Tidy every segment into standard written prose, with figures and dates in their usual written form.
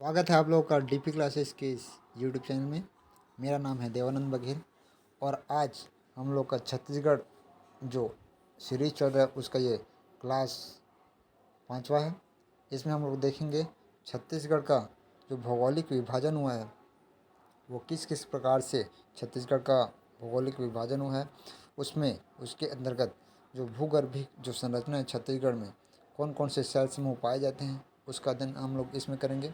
स्वागत है आप लोगों का डीपी क्लासेस के इस यूट्यूब चैनल में। मेरा नाम है देवानंद बघेल और आज हम लोग का छत्तीसगढ़ जो सीरीज चल रहा है उसका ये क्लास 5वां है। इसमें हम लोग देखेंगे छत्तीसगढ़ का जो भौगोलिक विभाजन हुआ है वो किस किस प्रकार से छत्तीसगढ़ का भौगोलिक विभाजन हुआ है, उसमें उसके अंतर्गत जो भूगर्भिक जो संरचना है छत्तीसगढ़ में कौन कौन से शैल समूह पाए जाते हैं उसका अध्ययन हम लोग इसमें करेंगे।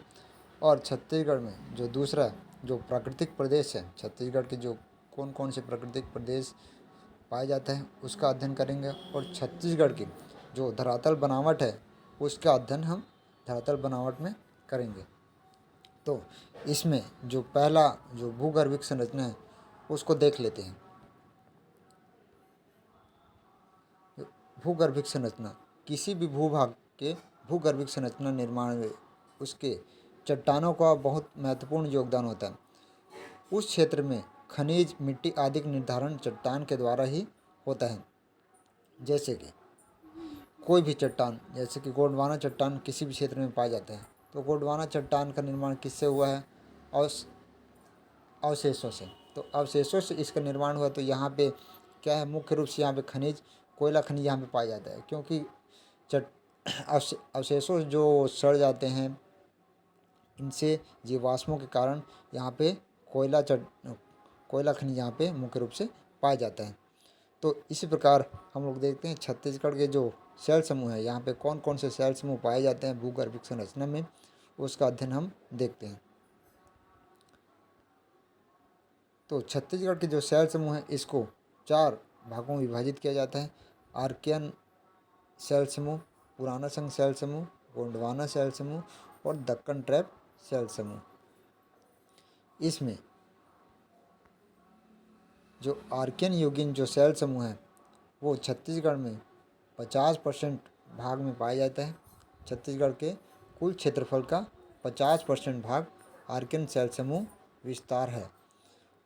और छत्तीसगढ़ में जो दूसरा जो प्राकृतिक प्रदेश है, छत्तीसगढ़ के जो कौन कौन से प्राकृतिक प्रदेश पाया जाता है उसका अध्ययन करेंगे। और छत्तीसगढ़ की जो धरातल बनावट है उसका अध्ययन हम धरातल बनावट में करेंगे। तो इसमें जो पहला जो भूगर्भिक संरचना है उसको देख लेते हैं। भूगर्भिक संरचना किसी भी भूभाग के भूगर्भिक संरचना निर्माण में उसके चट्टानों का बहुत महत्वपूर्ण योगदान होता है। उस क्षेत्र में खनिज मिट्टी आदि का निर्धारण चट्टान के द्वारा ही होता है। जैसे कि कोई भी चट्टान, जैसे कि गोंडवाना चट्टान किसी भी क्षेत्र में पाया जाता है, तो गोंडवाना चट्टान का निर्माण किससे हुआ है? अवश अवशेषों से। तो अवशेषों से इसका निर्माण हुआ। तो यहाँ पे क्या है, मुख्य रूप से यहाँ पे खनिज कोयला खनिज यहाँ पे पाया जाता है, क्योंकि चट अवशेषों जो सड़ जाते हैं इनसे जीवाश्मों के कारण यहाँ पे कोयला खनिज यहाँ पे मुख्य रूप से पाया जाता है। तो इसी प्रकार हम लोग देखते हैं छत्तीसगढ़ के जो शैल समूह है, यहाँ पे कौन कौन से शैल समूह पाए जाते हैं भूगर्भिक संरचना में, उसका अध्ययन हम देखते हैं। तो छत्तीसगढ़ के जो शैल समूह है इसको 4 भागों में विभाजित किया जाता है। आर्कियन शैल समूह, पुराना संघ शैल समूह, गोंडवाना शैल समूह और दक्कन ट्रैप शैल समूह। इसमें जो आर्कियन युगीन जो शैल समूह है वो छत्तीसगढ़ में 50% भाग में पाया जाता है। छत्तीसगढ़ के कुल क्षेत्रफल का 50% भाग आर्कियन शैल समूह विस्तार है।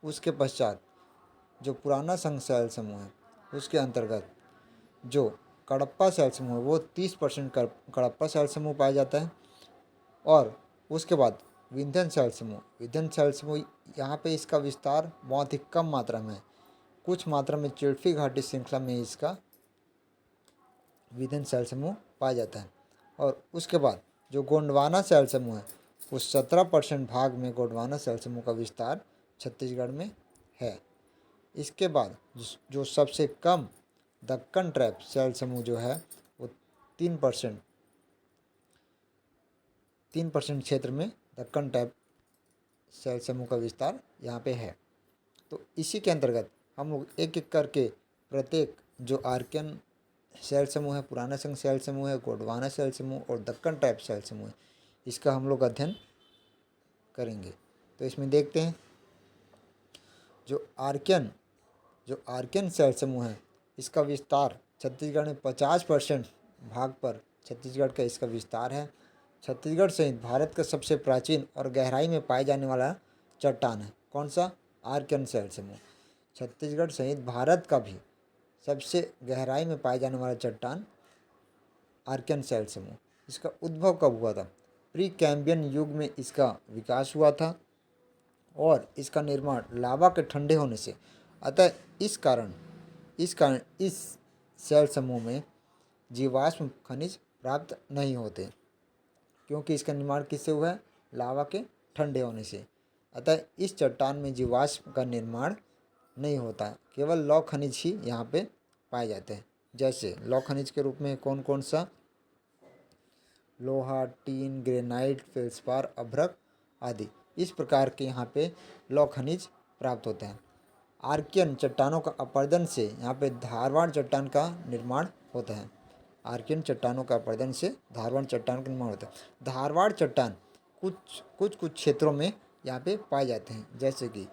उसके पश्चात जो पुराना संघ शैल समूह है उसके अंतर्गत जो कडप्पा शैल समूह है वो 30% कडप्पा शैल समूह पाया जाता है। और उसके बाद विंध्यन शैल समूह यहाँ पे इसका विस्तार बहुत ही कम मात्रा में है। कुछ मात्रा में चिल्फी घाटी श्रृंखला में इसका विंध्यन शैल समूह पाया जाता है। और उसके बाद जो गोंडवाना शैल समूह है उस 17% भाग में गोंडवाना शैल समूह का विस्तार छत्तीसगढ़ में है। इसके बाद जो सबसे कम दक्कन ट्रैप शैल समूह जो है वो 3% क्षेत्र में दक्कन ट्रैप शैल समूह का विस्तार यहाँ पे है। तो इसी के अंतर्गत हम लोग एक एक करके प्रत्येक जो आर्कियन शैल समूह है, पुराना संघ शैल समूह है, गोंडवाना शैल समूह और दक्कन ट्रैप शैल समूह है, इसका हम लोग अध्ययन करेंगे। तो इसमें देखते हैं जो आर्कियन शैल समूह है इसका विस्तार छत्तीसगढ़ में 50% भाग पर छत्तीसगढ़ का इसका विस्तार है। छत्तीसगढ़ सहित भारत का सबसे प्राचीन और गहराई में पाए जाने वाला चट्टान है। कौन सा? आर्कियन शैल समूह। छत्तीसगढ़ सहित भारत का भी सबसे गहराई में पाए जाने वाला चट्टान आर्कियन शैल समूह। इसका उद्भव कब हुआ था? प्री कैम्बियन युग में इसका विकास हुआ था और इसका निर्माण लावा के ठंडे होने से। अतः इस कारण इस शैल समूह में जीवाश्म खनिज प्राप्त नहीं होते, क्योंकि इसका निर्माण किससे हुआ है? लावा के ठंडे होने से। अतः इस चट्टान में जीवाश्म का निर्माण नहीं होता, केवल लौह खनिज ही यहाँ पे पाए जाते हैं। जैसे लौह खनिज के रूप में कौन कौन सा? लोहा, टीन, ग्रेनाइट, फेल्सपार, अभ्रक आदि। इस प्रकार के यहाँ पे लौह खनिज प्राप्त होते हैं। आर्कियन चट्टानों का अपरदन से यहाँ पे धारवाड़ चट्टान का निर्माण होता है। आर्कियन चट्टानों का अपरदन से धारवाड़ चट्टान का निर्माण होता है। धारवाड़ चट्टान कुछ क्षेत्रों में यहाँ पे पाए जाते हैं, जैसे कि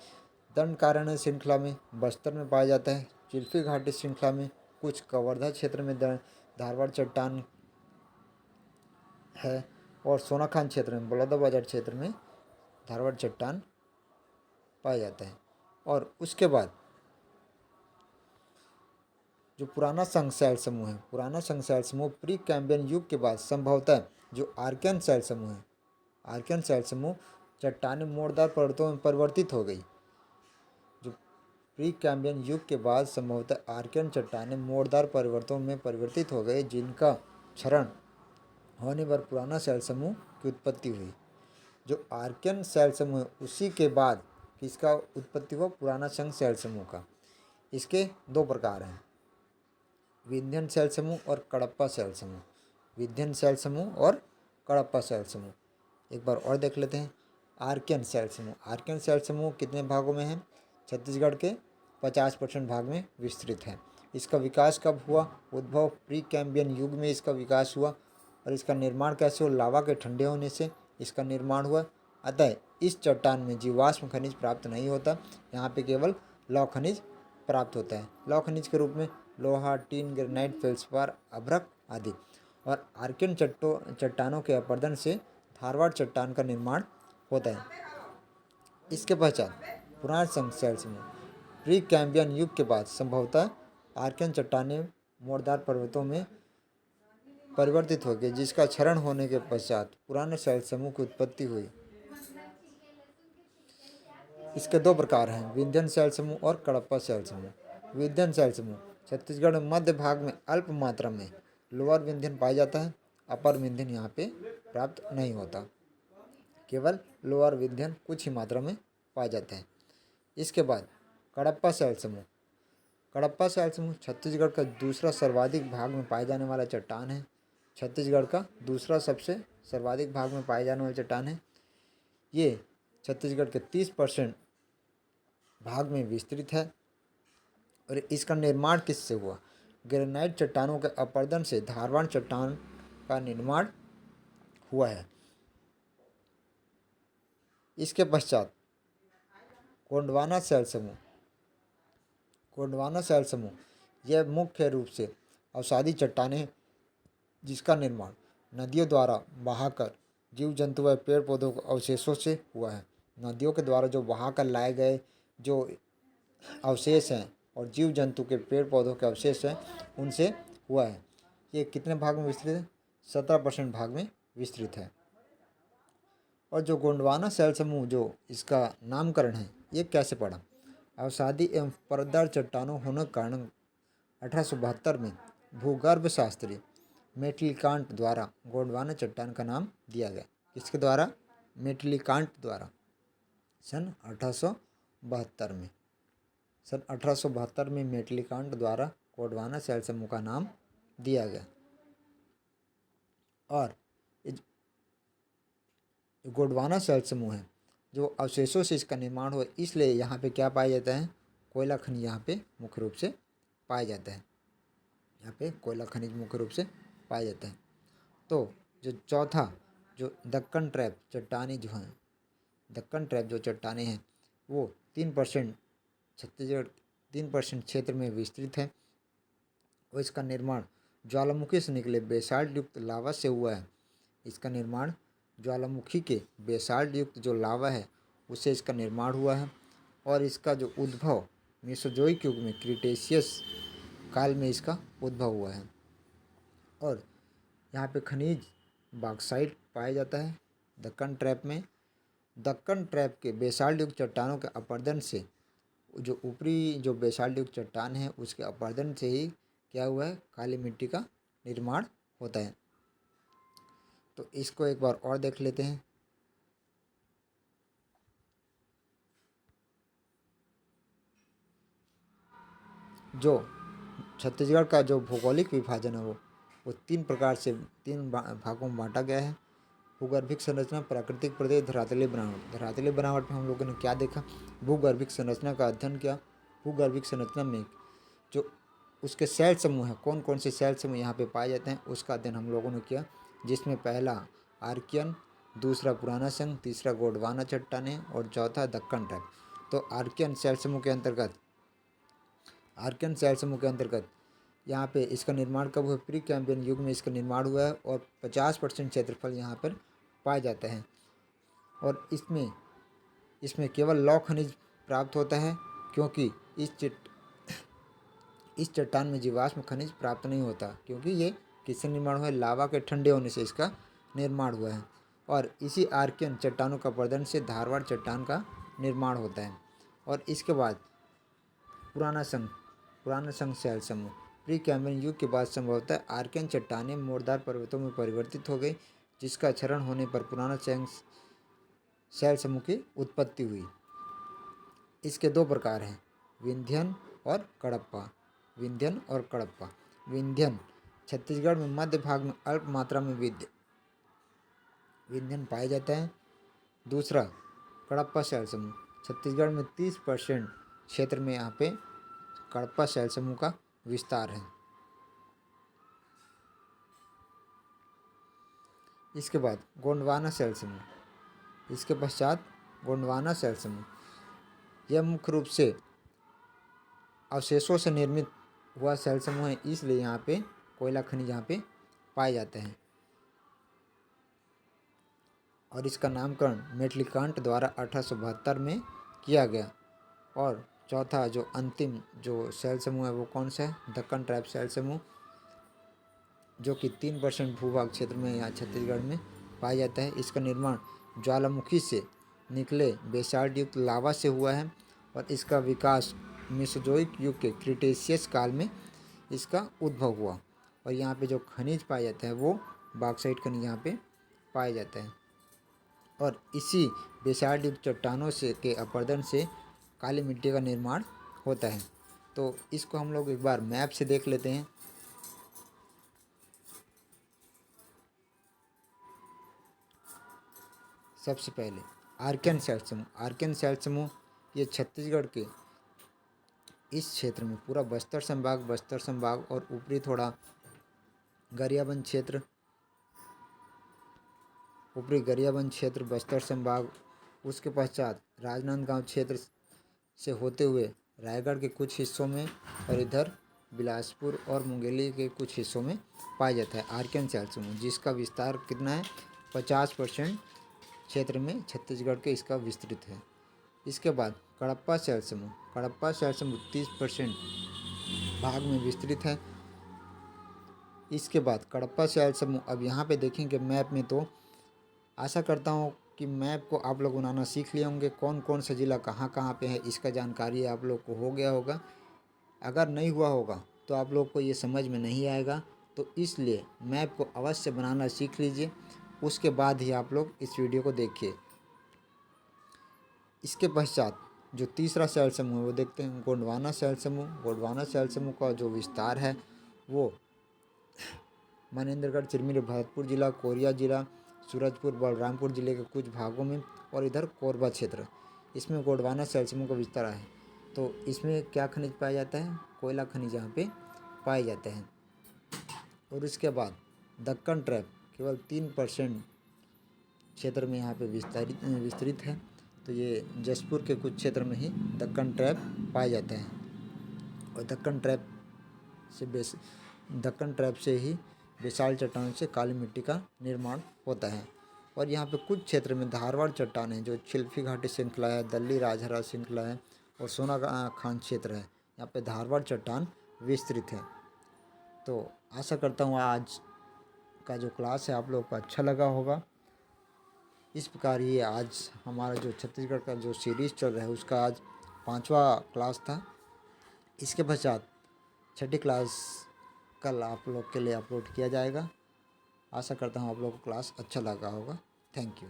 दंडकारण्य श्रृंखला में बस्तर में पाया जाता है, चिल्फी घाटी श्रृंखला में, कुछ कवर्धा क्षेत्र में धारवाड़ चट्टान है और सोनाखान क्षेत्र में बलौदाबाजार क्षेत्र में धारवाड़ चट्टान पाया जाता है। और उसके बाद जो पुराना संघ शैल समूह है, पुराना संघ शैल समूह प्री कैम्बियन युग के बाद संभवतः जो आर्कियन शैल समूह है आर्कियन शैल समूह चट्टानें मोड़दार पर्वतों में परिवर्तित हो गई। जो प्री कैम्बियन युग के बाद संभवतः आर्कियन चट्टानें मोड़दार परिवर्तनों में परिवर्तित हो गए, जिनका क्षरण होने पर पुराना शैल समूह की उत्पत्ति हुई। जो आर्कियन शैल समूह है, उसी के बाद किसका उत्पत्ति हुआ? पुराना संघ शैल समूह का। इसके दो प्रकार हैं, विंध्यन शैल समूह और कडप्पा शैल समूह। विंध्यन शैल समूह और कडप्पा शैल समूह एक बार और देख लेते हैं। आर्कियन शैल समूह। आर्कियन शैल समूह कितने भागों में है? छत्तीसगढ़ के 50% भाग में विस्तृत है। इसका विकास कब हुआ? उद्भव प्री कैम्बियन युग में इसका विकास हुआ। और इसका निर्माण कैसे हुआ? लावा के ठंडे होने से इसका निर्माण हुआ। अतः इस चट्टान में जीवाश्म खनिज प्राप्त नहीं होता, यहाँ पे केवल लौह खनिज प्राप्त होता है। लौह खनिज के रूप में लोहा, टीन, ग्रेनाइट, फेल्सपार, अभ्रक आदि। और आर्कियन चट्टानों के अपरदन से धारवाड़ चट्टान का निर्माण होता है। इसके पश्चात पुराना संघ शैल समूह। प्री कैम्बियन युग के बाद संभवतः आर्कियन चट्टानें मोड़दार पर्वतों में परिवर्तित हो गई, जिसका क्षरण होने के पश्चात पुराने शैल समूह की उत्पत्ति हुई। इसके दो प्रकार हैं, विंध्यन शैल समूह और कडप्पा शैल समूह। विंध्यन शैल समूह छत्तीसगढ़ में मध्य भाग में अल्प मात्रा में लोअर विंध्यन पाया जाता है। अपर विंध्यन यहाँ पे प्राप्त नहीं होता, केवल लोअर विंध्यन कुछ ही मात्रा में पाया जाता है। इसके बाद कडप्पा शैल समूह। कडप्पा शैल समूह छत्तीसगढ़ का दूसरा सर्वाधिक भाग में पाए जाने वाला चट्टान है। छत्तीसगढ़ का दूसरा सबसे सर्वाधिक भाग में पाए जाने वाला चट्टान है। ये छत्तीसगढ़ के 30% भाग में विस्तृत है। और इसका निर्माण किससे हुआ? ग्रेनाइट चट्टानों के अपरदन से धारवाड़ चट्टान का निर्माण हुआ है। इसके पश्चात गोंडवाना शैल समूह। गोंडवाना शैल समूह यह मुख्य रूप से अवसादी चट्टानें, जिसका निर्माण नदियों द्वारा बहाकर जीव जंतु व पेड़ पौधों के अवशेषों से हुआ है। नदियों के द्वारा जो बहाकर लाए गए जो अवशेष हैं और जीव जंतु के पेड़ पौधों के अवशेष हैं, उनसे हुआ है। ये कितने भाग में विस्तृत है? 17% भाग में विस्तृत है। और जो गोंडवाना शैल समूह जो इसका नामकरण है, ये कैसे पड़ा? अवसादी एवं परतदार चट्टानों होने के कारण 1872 में भूगर्भ शास्त्री मेटलीकांट द्वारा गोंडवाना चट्टान का नाम दिया गया। किसके द्वारा? मेटलीकांट द्वारा। सन 1872 में मेटलीकांट द्वारा गोंडवाना शैल समूह का नाम दिया गया। और गोंडवाना शैल समूह है जो अवशेषों से इसका निर्माण हुआ, इसलिए यहाँ पे क्या पाया जाता है? कोयला खनिज यहाँ पे मुख्य रूप से पाया जाता है। यहाँ पे कोयला खनिज मुख्य रूप से पाया जाता है। तो जो चौथा जो दक्कन ट्रैप चट्टानें जो हैं, दक्कन ट्रैप जो चट्टानें हैं वो 3% छत्तीसगढ़ 3% क्षेत्र में विस्तृत है। और इसका निर्माण ज्वालामुखी से निकले बेसाल्ट युक्त लावा से हुआ है। इसका निर्माण ज्वालामुखी के बेसाल्ट युक्त जो लावा है उससे इसका निर्माण हुआ है। और इसका जो उद्भव मेसोजोइक युग में क्रिटेशियस काल में इसका उद्भव हुआ है। और यहाँ पे खनिज बॉक्साइट पाया जाता है दक्कन ट्रैप में। दक्कन ट्रैप के बेसाल्ट युक्त चट्टानों के अपरदन से जो ऊपरी जो बेसाल्ट युक्त चट्टान है उसके अपरदन से ही क्या हुआ है? काली मिट्टी का निर्माण होता है। तो इसको एक बार और देख लेते हैं। जो छत्तीसगढ़ का जो भौगोलिक विभाजन है वो 3 प्रकार से 3 भागों में बांटा गया है। भूगर्भिक संरचना, प्राकृतिक प्रदेश, धरातलीय बनावट। धरातलीय बनावट में हम लोगों ने क्या देखा? भूगर्भिक संरचना का अध्ययन किया। भूगर्भिक संरचना में जो उसके शैल समूह हैं, कौन कौन से शैल समूह यहाँ पे पाए जाते हैं, उसका अध्ययन हम लोगों ने किया। जिसमें पहला आर्कियन, दूसरा पुराना संघ, तीसरा गोंडवाना चट्टानें और चौथा दक्कन ट्रैप। तो आर्कियन शैल समूह के अंतर्गत यहाँ पे इसका निर्माण कब हुआ? प्री कैम्बियन युग में इसका निर्माण हुआ है। और 50% क्षेत्रफल यहाँ पर पाया जाता है। और इसमें केवल लौह खनिज प्राप्त होता है, क्योंकि इस चट्टान में जीवाश्म खनिज प्राप्त नहीं होता, क्योंकि ये किससे निर्माण हुआ है? लावा के ठंडे होने से इसका निर्माण हुआ है। और इसी आर्कियन चट्टानों का अपरदन से धारवाड़ चट्टान का निर्माण होता है। और इसके बाद पुराना संघ शैल समूह प्री कैम्ब्रियन युग के बाद संभवतः आर्कियन चट्टानें मोड़दार पर्वतों में परिवर्तित हो गई, जिसका क्षरण होने पर पुराना शैल समूह की उत्पत्ति हुई। इसके दो प्रकार हैं, विंध्यन और कडप्पा। विंध्यन छत्तीसगढ़ में मध्य भाग में अल्प मात्रा में विंध्यन पाया जाता है। दूसरा कडप्पा शैल समूह छत्तीसगढ़ में 30% क्षेत्र में यहाँ पे कडप्पा शैल समूह का विस्तार है। इसके बाद गोंडवाना शैल समूह। इसके पश्चात गोंडवाना शैल समूह, यह मुख्य रूप से अवशेषों से निर्मित हुआ शैल समूह है, इसलिए यहाँ पे कोयला खनिज यहाँ पे पाए जाते हैं। और इसका नामकरण मेटलीकांट द्वारा 1872 में किया गया। और चौथा जो अंतिम जो शैल समूह है वो कौन सा है, दक्कन ट्राइब शैल समूह, जो कि 3% भूभाग क्षेत्र में यहाँ छत्तीसगढ़ में पाया जाता है। इसका निर्माण ज्वालामुखी से निकले बेसाल्ट युक्त लावा से हुआ है और इसका विकास मेसोजोइक युग के क्रिटेशियस काल में इसका उद्भव हुआ। और यहाँ पे जो खनिज पाया जाता है वो बॉक्साइट खनिज यहाँ पे पाया जाता है। और इसी बेसाल्ट युक्त चट्टानों से के अपरदन से काली मिट्टी का निर्माण होता है। तो इसको हम लोग एक बार मैप से देख लेते हैं। सबसे पहले आर्कियन शैल समूह ये छत्तीसगढ़ के इस क्षेत्र में पूरा बस्तर संभाग और ऊपरी थोड़ा गरियाबंद क्षेत्र बस्तर संभाग, उसके पश्चात राजनांदगांव क्षेत्र से होते हुए रायगढ़ के कुछ हिस्सों में और इधर बिलासपुर और मुंगेली के कुछ हिस्सों में पाया जाता है आर्कियन शैल समूह, जिसका विस्तार कितना है 50% क्षेत्र में छत्तीसगढ़ के इसका विस्तृत है। इसके बाद कडप्पा शैल समूह 30% भाग में विस्तृत है। इसके बाद कडप्पा शैल समूह, अब यहाँ पे देखेंगे मैप में, तो आशा करता हूँ कि मैप को आप लोग बनाना सीख लिए होंगे, कौन कौन सा ज़िला कहाँ कहाँ पे है इसका जानकारी आप लोग को हो गया होगा। अगर नहीं हुआ होगा तो आप लोग को ये समझ में नहीं आएगा, तो इसलिए मैप को अवश्य बनाना सीख लीजिए, उसके बाद ही आप लोग इस वीडियो को देखिए। इसके पश्चात जो तीसरा शैल समूह है वो देखते हैं, गोंडवाना शैल समूह का जो विस्तार है वो मनेन्द्रगढ़, चिरमिरी, भरतपुर जिला, कोरिया जिला, सूरजपुर, बलरामपुर जिले के कुछ भागों में और इधर कोरबा क्षेत्र, इसमें गोंडवाना शैल समूह का विस्तार है। तो इसमें क्या खनिज पाया जाता है, कोयला खनिज यहाँ पे पाए जाते हैं। और इसके बाद दक्कन ट्रैप केवल 3% क्षेत्र में यहाँ पे विस्तृत है। तो ये जसपुर के कुछ क्षेत्र में ही दक्कन ट्रैप पाया जाता है। और दक्कन ट्रैप से ही विशाल चट्टान से काली मिट्टी का निर्माण होता है। और यहाँ पे कुछ क्षेत्र में धारवाड़ चट्टान है, जो चिल्फी घाटी श्रृंखला है, दल्ली राजहरा श्रृंखला है और सोना खान क्षेत्र है, यहाँ पे धारवाड़ चट्टान विस्तृत है। तो आशा करता हूँ आज का जो क्लास है आप लोग को अच्छा लगा होगा। इस प्रकार ये आज हमारा जो छत्तीसगढ़ का जो सीरीज़ चल रहा है उसका आज 5वां क्लास था। इसके पश्चात 6ठी क्लास कल आप लोग के लिए अपलोड किया जाएगा। आशा करता हूँ आप लोग को क्लास अच्छा लगा होगा। Thank you.